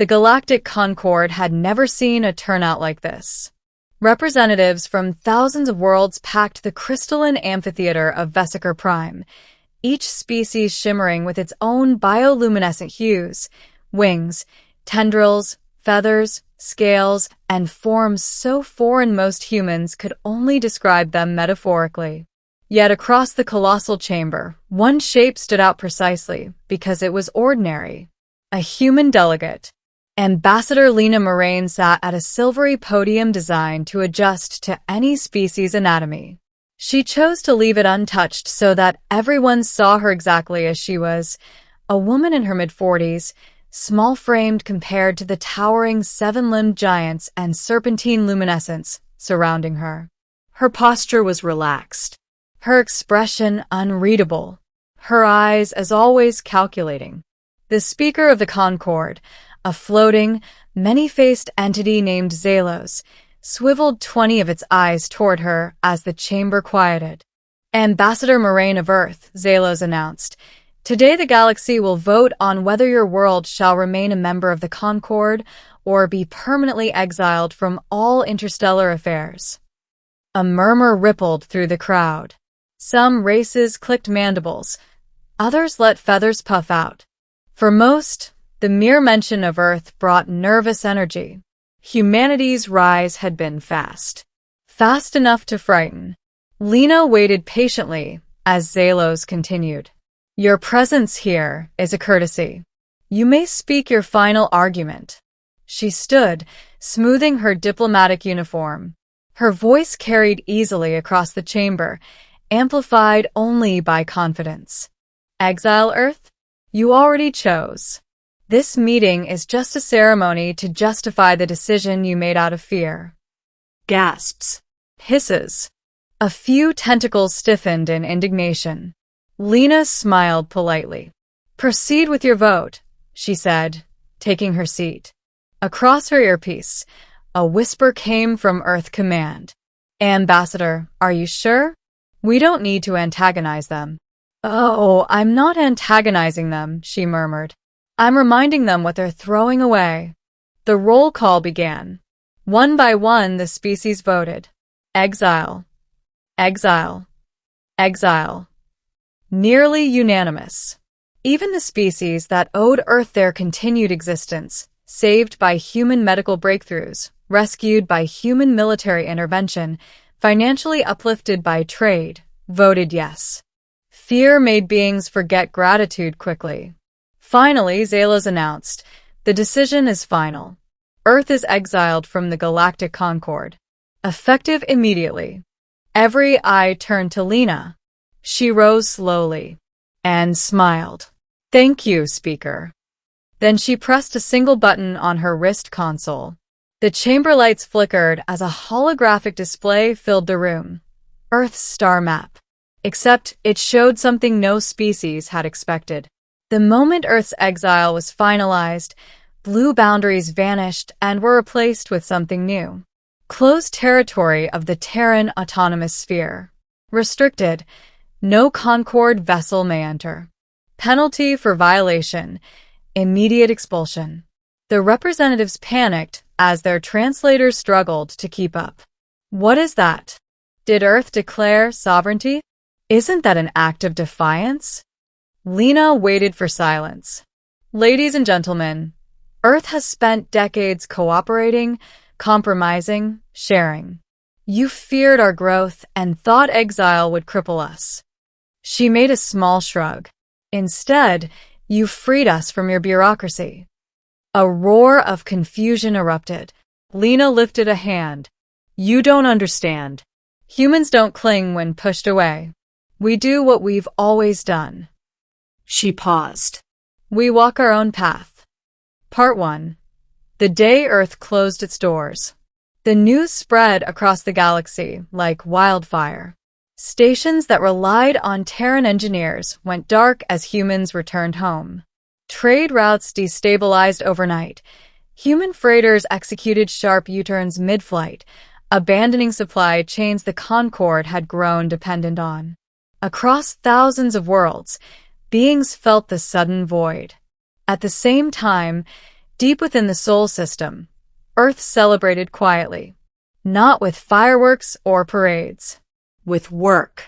The Galactic Concord had never seen a turnout like this. Representatives from thousands of worlds packed the crystalline amphitheater of Vesiker Prime, each species shimmering with its own bioluminescent hues, wings, tendrils, feathers, scales, and forms so foreign most humans could only describe them metaphorically. Yet across the colossal chamber, one shape stood out precisely because it was ordinary. A human delegate. Ambassador Lena Moraine sat at a silvery podium designed to adjust to any species' anatomy. She chose to leave it untouched so that everyone saw her exactly as she was, a woman in her mid-40s, small-framed compared to the towering seven-limbed giants and serpentine luminescence surrounding her. Her posture was relaxed, her expression unreadable, her eyes, as always, calculating. The speaker of the Concord, a floating, many-faced entity named Xalos, swiveled 20 of its eyes toward her as the chamber quieted. Ambassador Moraine of Earth, Xalos announced, "Today the galaxy will vote on whether your world shall remain a member of the Concord or be permanently exiled from all interstellar affairs." A murmur rippled through the crowd. Some races clicked mandibles, others let feathers puff out. For most, the mere mention of Earth brought nervous energy. Humanity's rise had been fast. Fast enough to frighten. Lena waited patiently as Xalos continued. "Your presence here is a courtesy. You may speak your final argument." She stood, smoothing her diplomatic uniform. Her voice carried easily across the chamber, amplified only by confidence. "Exile Earth, you already chose. This meeting is just a ceremony to justify the decision you made out of fear." Gasps. Hisses. A few tentacles stiffened in indignation. Lena smiled politely. "Proceed with your vote," she said, taking her seat. Across her earpiece, a whisper came from Earth Command. "Ambassador, are you sure? We don't need to antagonize them." "Oh, I'm not antagonizing them," she murmured. "I'm reminding them what they're throwing away." The roll call began. One by one, the species voted. Exile. Exile. Exile. Nearly unanimous. Even the species that owed Earth their continued existence, saved by human medical breakthroughs, rescued by human military intervention, financially uplifted by trade, voted yes. Fear made beings forget gratitude quickly. Finally, Xalos announced, "The decision is final. Earth is exiled from the Galactic Concord. Effective immediately." Every eye turned to Lena. She rose slowly and smiled. "Thank you, Speaker." Then she pressed a single button on her wrist console. The chamber lights flickered as a holographic display filled the room. Earth's star map. Except it showed something no species had expected. The moment Earth's exile was finalized, blue boundaries vanished and were replaced with something new. Closed territory of the Terran autonomous sphere. Restricted. No Concord vessel may enter. Penalty for violation. Immediate expulsion. The representatives panicked as their translators struggled to keep up. What is that? Did Earth declare sovereignty? Isn't that an act of defiance? Lena waited for silence. Ladies and gentlemen, Earth has spent decades cooperating, compromising, sharing. You feared our growth and thought exile would cripple us. She made a small shrug. Instead, you freed us from your bureaucracy. A roar of confusion erupted. Lena lifted a hand. You don't understand. Humans don't cling when pushed away. We do what we've always done. She paused. We walk our own path. Part 1. The day Earth closed its doors. The news spread across the galaxy like wildfire. Stations that relied on Terran engineers went dark as humans returned home. Trade routes destabilized overnight. Human freighters executed sharp U-turns mid-flight, abandoning supply chains the Concord had grown dependent on. Across thousands of worlds, beings felt the sudden void. At the same time, Deep within the Sol system, Earth celebrated quietly, not with fireworks or parades, with work.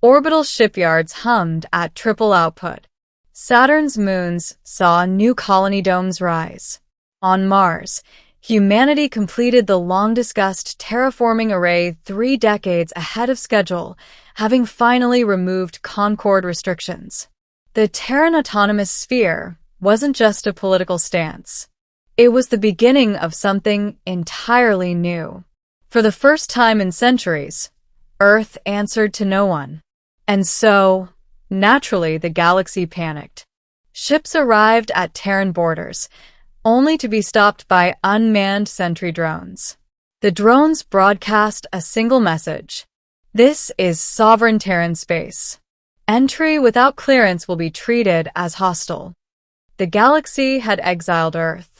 Orbital shipyards hummed at triple output. Saturn's moons saw new colony domes rise. On Mars, humanity completed the long-discussed terraforming array 3 decades ahead of schedule, having finally removed Concord restrictions. The Terran autonomous sphere wasn't just a political stance. It was the beginning of something entirely new. For the first time in centuries, Earth answered to no one. And so, naturally, the galaxy panicked. Ships arrived at Terran borders, only to be stopped by unmanned sentry drones. The drones broadcast a single message. This is sovereign Terran space. Entry without clearance will be treated as hostile. The galaxy had exiled Earth.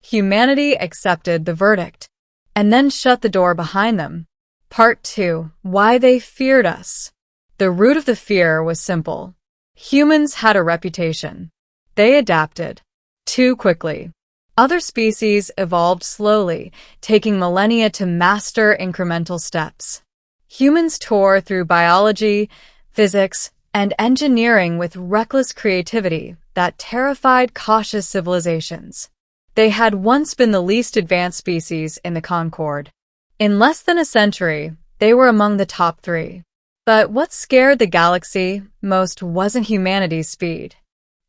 Humanity accepted the verdict, and then shut the door behind them. Part 2. Why they feared us. The root of the fear was simple. Humans had a reputation. They adapted too quickly. Other species evolved slowly, taking millennia to master incremental steps. Humans tore through biology, physics, and engineering with reckless creativity that terrified cautious civilizations. They had once been the least advanced species in the Concord. In less than a century, they were among the top 3. But what scared the galaxy most wasn't humanity's speed.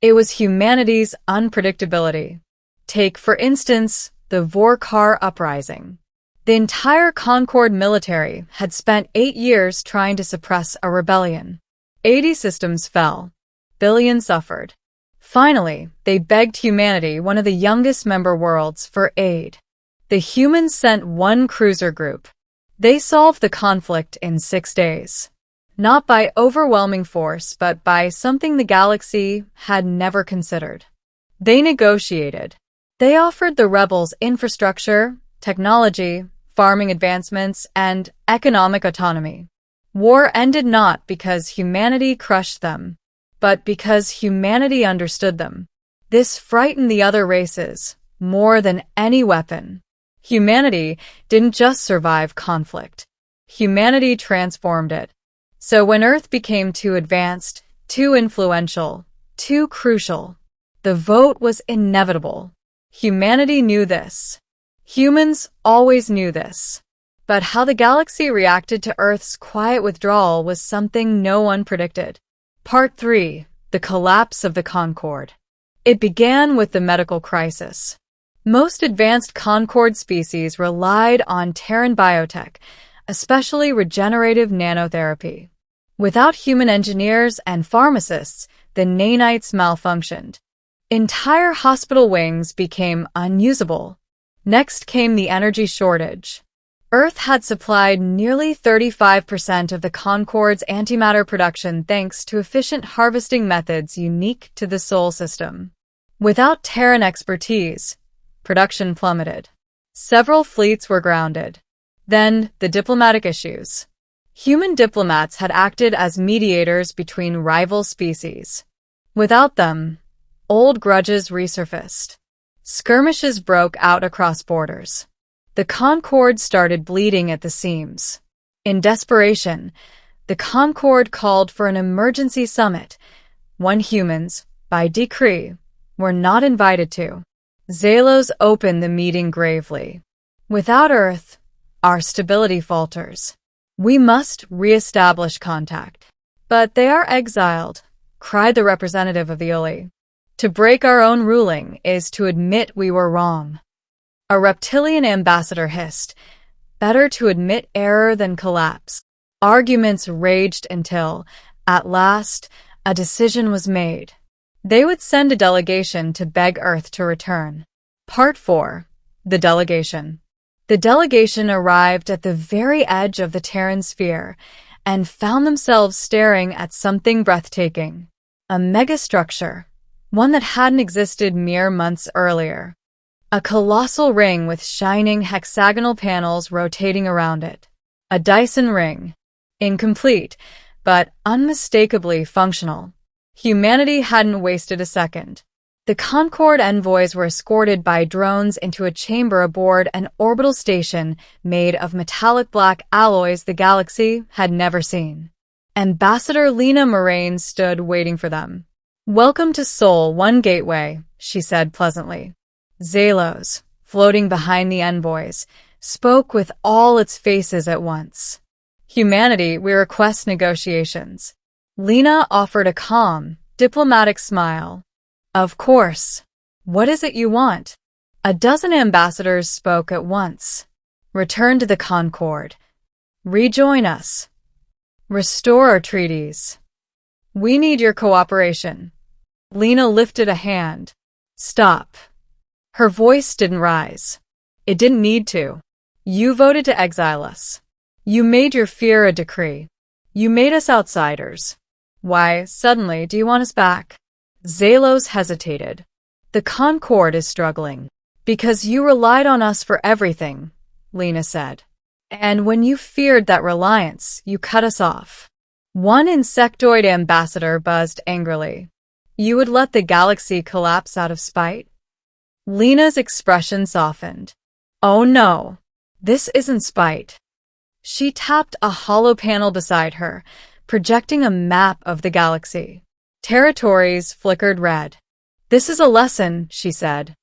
It was humanity's unpredictability. Take, for instance, the Vorkar uprising. The entire Concord military had spent 8 years trying to suppress a rebellion. 80 systems fell. Billions suffered. Finally, they begged humanity, one of the youngest member worlds, for aid. The humans sent one cruiser group. They solved the conflict in 6 days. Not by overwhelming force, but by something the galaxy had never considered. They negotiated. They offered the rebels infrastructure, technology, farming advancements, and economic autonomy. War ended not because humanity crushed them, but because humanity understood them. This frightened the other races more than any weapon. Humanity didn't just survive conflict. Humanity transformed it. So when Earth became too advanced, too influential, too crucial, the vote was inevitable. Humanity knew this. Humans always knew this. But how the galaxy reacted to Earth's quiet withdrawal was something no one predicted. Part 3. The collapse of the Concord. It began with the medical crisis. Most advanced Concord species relied on Terran biotech, especially regenerative nanotherapy. Without human engineers and pharmacists, the nanites malfunctioned. Entire hospital wings became unusable. Next came the energy shortage. Earth had supplied nearly 35% of the Concord's antimatter production thanks to efficient harvesting methods unique to the Sol system. Without Terran expertise, production plummeted. Several fleets were grounded. Then, the diplomatic issues. Human diplomats had acted as mediators between rival species. Without them, old grudges resurfaced. Skirmishes broke out across borders. The Concord started bleeding at the seams. In desperation, the Concord called for an emergency summit. Humans, by decree, were not invited to. Zalos opened the meeting gravely. Without Earth, our stability falters. We must re-establish contact. But they are exiled, cried the representative of the Uli. To break our own ruling is to admit we were wrong. A reptilian ambassador hissed, better to admit error than collapse. Arguments raged until, at last, a decision was made. They would send a delegation to beg Earth to return. Part 4. The Delegation. The delegation arrived at the very edge of the Terran sphere and found themselves staring at something breathtaking. A megastructure, one that hadn't existed mere months earlier. A colossal ring with shining hexagonal panels rotating around it. A Dyson ring. Incomplete, but unmistakably functional. Humanity hadn't wasted a second. The Concord envoys were escorted by drones into a chamber aboard an orbital station made of metallic black alloys the galaxy had never seen. Ambassador Lena Moraine stood waiting for them. "Welcome to Sol One Gateway," she said pleasantly. Xelos, floating behind the envoys, spoke with all its faces at once. "Humanity, we request negotiations." Lena offered a calm, diplomatic smile. "Of course. What is it you want?" A dozen ambassadors spoke at once. "Return to the Concord. Rejoin us. Restore our treaties. We need your cooperation." Lena lifted a hand. "Stop." Her voice didn't rise. It didn't need to. "You voted to exile us. You made your fear a decree. You made us outsiders. Why, suddenly, do you want us back?" Xelos hesitated. "The Concord is struggling. Because you relied on us for everything," Lena said. "And when you feared that reliance, you cut us off." One insectoid ambassador buzzed angrily. "You would let the galaxy collapse out of spite?" Lena's expression softened. "Oh no, this isn't spite." She tapped a hollow panel beside her, projecting a map of the galaxy. Territories flickered red. "This is a lesson," she said.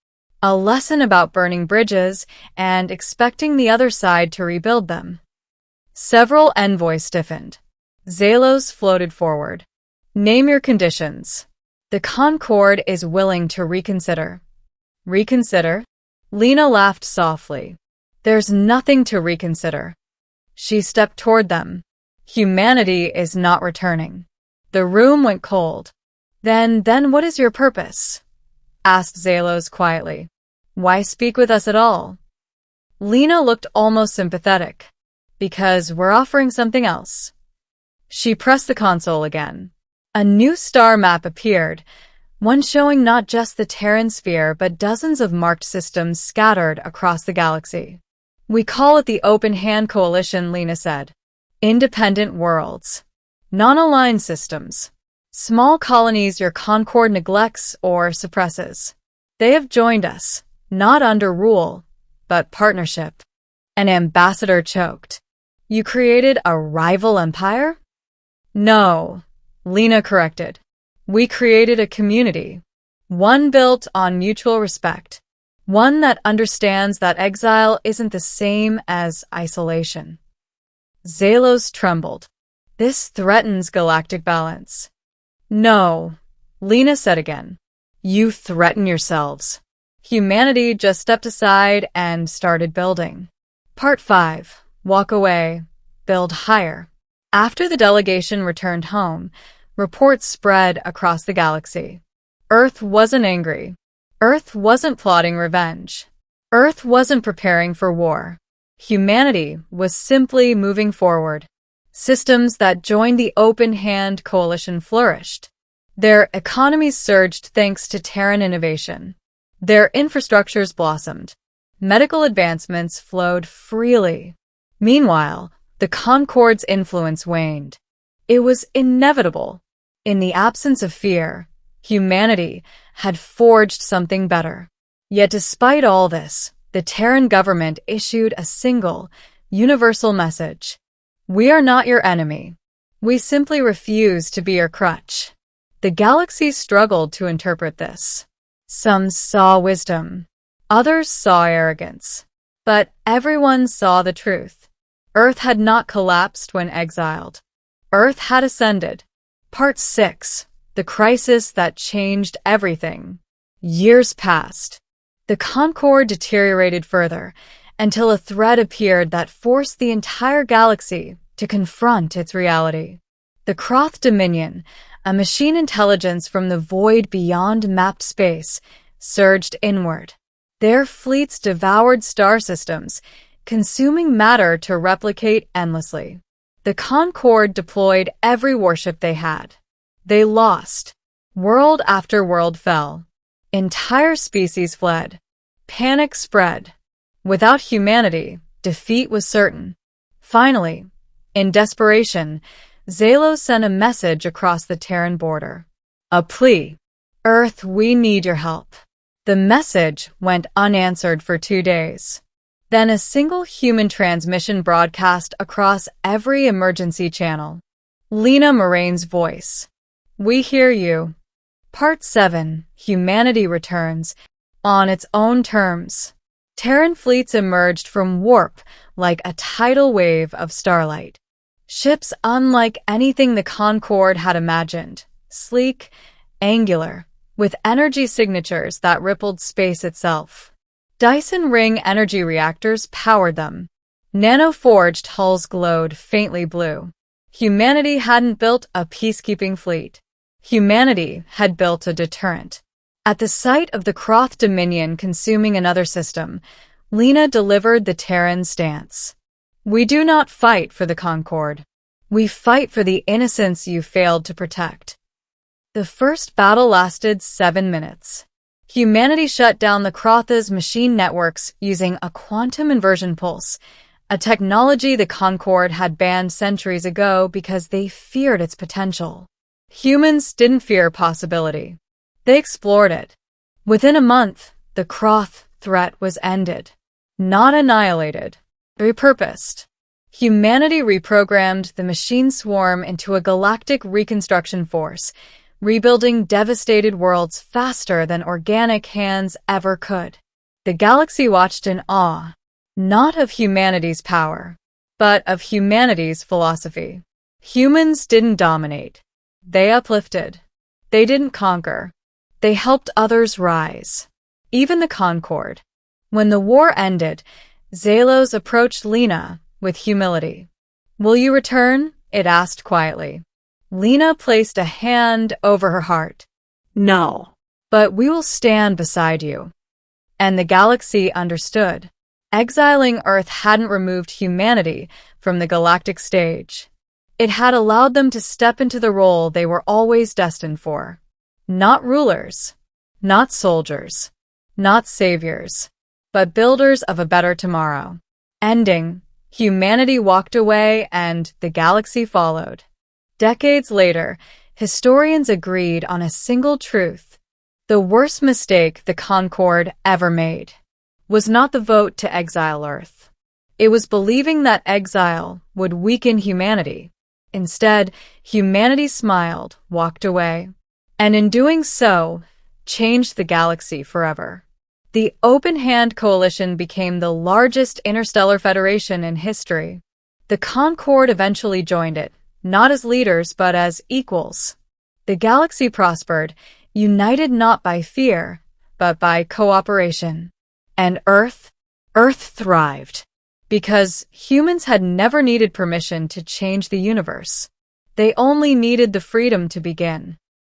"A lesson about burning bridges and expecting the other side to rebuild them." Several envoys stiffened. Xelos floated forward. "Name your conditions." "The Concord is willing to reconsider." "Reconsider?" Lena laughed softly. "There's nothing to reconsider." She stepped toward them. "Humanity is not returning." The room went cold. Then what is your purpose?" asked Xelos quietly. "Why speak with us at all?" Lena looked almost sympathetic. "Because we're offering something else." She pressed the console again. A new star map appeared, one showing not just the Terran sphere but dozens of marked systems scattered across the galaxy. "We call it the Open Hand Coalition," Lena said. "Independent worlds. Non-aligned systems. Small colonies your Concord neglects or suppresses. They have joined us, not under rule, but partnership." An ambassador choked. "You created a rival empire?" "No," Lena corrected. "We created a community. One built on mutual respect. One that understands that exile isn't the same as isolation." Xelos trembled. "This threatens galactic balance." "No," Lena said again. "You threaten yourselves." Humanity just stepped aside and started building. Part 5. Walk away. Build higher. After the delegation returned home, reports spread across the galaxy. Earth wasn't angry. Earth wasn't plotting revenge. Earth wasn't preparing for war. Humanity was simply moving forward. Systems that joined the Open Hand Coalition flourished. Their economies surged thanks to Terran innovation. Their infrastructures blossomed. Medical advancements flowed freely. Meanwhile, the Concord's influence waned. It was inevitable. In the absence of fear, humanity had forged something better. Yet despite all this, the Terran government issued a single, universal message. "We are not your enemy. We simply refuse to be your crutch." The galaxy struggled to interpret this. Some saw wisdom. Others saw arrogance. But everyone saw the truth. Earth had not collapsed when exiled. Earth had ascended. Part 6. The Crisis That Changed Everything. Years passed. The Concord deteriorated further, until a threat appeared that forced the entire galaxy to confront its reality. The Croth Dominion, a machine intelligence from the void beyond mapped space, surged inward. Their fleets devoured star systems, consuming matter to replicate endlessly. The Concord deployed every warship they had. They lost. World after world fell. Entire species fled. Panic spread. Without humanity, defeat was certain. Finally, in desperation, Xelos sent a message across the Terran border. A plea. Earth, we need your help. The message went unanswered for 2 days. Then a single human transmission broadcast across every emergency channel. Lena Moraine's voice. We hear you. Part 7. Humanity returns on its own terms. Terran fleets emerged from warp like a tidal wave of starlight. Ships unlike anything the Concord had imagined. Sleek, angular, with energy signatures that rippled space itself. Dyson ring energy reactors powered them. Nano-forged hulls glowed faintly blue. Humanity hadn't built a peacekeeping fleet. Humanity had built a deterrent. At the sight of the Croth Dominion consuming another system, Lena delivered the Terran stance. We do not fight for the Concord. We fight for the innocence you failed to protect. The first battle lasted 7 minutes. Humanity shut down the Croth's machine networks using a quantum inversion pulse, a technology the Concord had banned centuries ago because they feared its potential. Humans didn't fear possibility. They explored it. Within a month, the Croth threat was ended. Not annihilated. Repurposed. Humanity reprogrammed the machine swarm into a galactic reconstruction force, rebuilding devastated worlds faster than organic hands ever could. The galaxy watched in awe, not of humanity's power, but of humanity's philosophy. Humans didn't dominate. They uplifted. They didn't conquer. They helped others rise. Even the Concord. When the war ended, Zalos approached Lena with humility. Will you return? It asked quietly. Lena placed a hand over her heart. No. But we will stand beside you. And the galaxy understood. Exiling Earth hadn't removed humanity from the galactic stage. It had allowed them to step into the role they were always destined for. Not rulers, not soldiers, not saviors, but builders of a better tomorrow. Ending, humanity walked away and the galaxy followed. Decades later, historians agreed on a single truth. The worst mistake the Concord ever made was not the vote to exile Earth. It was believing that exile would weaken humanity. Instead, humanity smiled, walked away, and in doing so, changed the galaxy forever. The Open Hand Coalition became the largest interstellar federation in history. The Concord eventually joined it, not as leaders but as equals. The galaxy prospered, united not by fear, but by cooperation. And Earth thrived. Because humans had never needed permission to change the universe. They only needed the freedom to begin.